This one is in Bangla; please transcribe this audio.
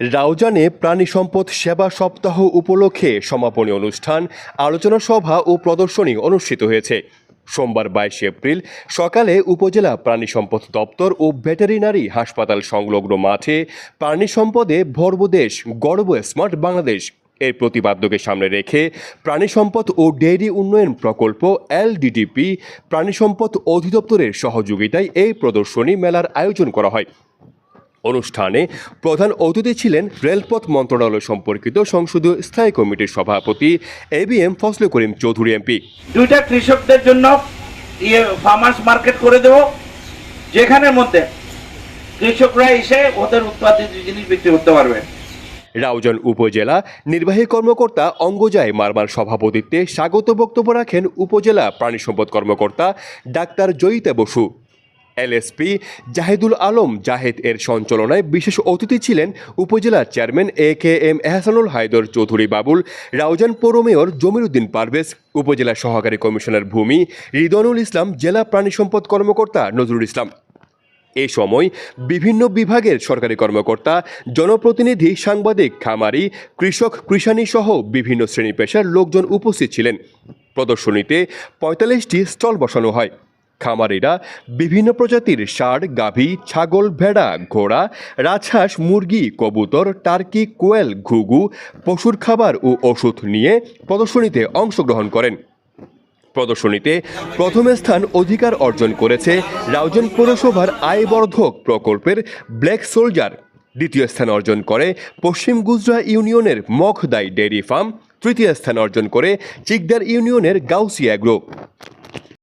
রাউজানে প্রাণী সম্পদ সেবা সপ্তাহ উপলক্ষে সমাপনী অনুষ্ঠান, আলোচনা সভা ও প্রদর্শনী অনুষ্ঠিত হয়েছে। সোমবার 22 এপ্রিল সকালে উপজেলা প্রাণী সম্পদ দপ্তর ও ভেটেরিনারি হাসপাতাল সংলগ্ন মাঠে প্রাণী সম্পদে ভরবো দেশ, গর্ব স্মার্ট বাংলাদেশ এর প্রতিপাদ্যকে সামনে রেখে প্রাণী সম্পদ ও ডেইরি উন্নয়ন প্রকল্প এলডিডিপি প্রাণী সম্পদ অধিদপ্তরের সহযোগিতায় এই প্রদর্শনী মেলার আয়োজন করা হয়। অনুষ্ঠানে প্রধান অতিথি ছিলেন রেলপথ মন্ত্রণালয় সম্পর্কিত সংসদীয় স্থায়ী কমিটির সভাপতি এবিএম ফজলে করিম চৌধুরী এমপি। দুইটা কৃষকদের জন্য ফার্মার্স মার্কেট করে দেব, যেখানের মধ্যে কৃষকরা এসে ওদের উৎপাদিত জিনিস বিক্রি করতে পারবে। রাউজান উপজেলা নির্বাহী কর্মকর্তা অঙ্গজায় মারমার সভাপতিত্বে স্বাগত বক্তব্য রাখেন উপজেলা প্রাণী সম্পদ কর্মকর্তা ডাক্তার জয়িতা বসু। এলএসপি জাহিদুল আলম জাহেদ এর সঞ্চালনায় বিশেষ অতিথি ছিলেন উপজেলার চেয়ারম্যান AKM এহসানুল হায়দর চৌধুরী বাবুল, রাউজান পৌর মেয়র জমির উদ্দিন পারভেজ, উপজেলা সহকারী কমিশনার ভূমি রিদওয়ানুল ইসলাম, জেলা প্রাণী সম্পদ কর্মকর্তা নজরুল ইসলাম। এ সময় বিভিন্ন বিভাগের সরকারি কর্মকর্তা, জনপ্রতিনিধি, সাংবাদিক, খামারি, কৃষক, কৃষানী সহ বিভিন্ন শ্রেণী পেশার লোকজন উপস্থিত ছিলেন। প্রদর্শনীতে ৪৫টি স্টল বসানো হয়। খামারিরা বিভিন্ন প্রজাতির ষাঁড়, গাভী, ছাগল, ভেড়া, ঘোড়া, রাজহাঁস, মুরগি, কবুতর, টার্কি, কোয়েল, ঘুঘু, পশুর খাবার ও ওষুধ নিয়ে প্রদর্শনীতে অংশগ্রহণ করেন। প্রদর্শনীতে প্রথম স্থান অধিকার অর্জন করেছে রাউজান পৌরসভার আয়বর্ধক প্রকল্পের ব্ল্যাক সোলজার। দ্বিতীয় স্থান অর্জন করে পশ্চিম গুজরা ইউনিয়নের মখদাই ডেইরি ফার্ম। তৃতীয় স্থান অর্জন করে চিকদার ইউনিয়নের গাউসি অ্যাগ্রো।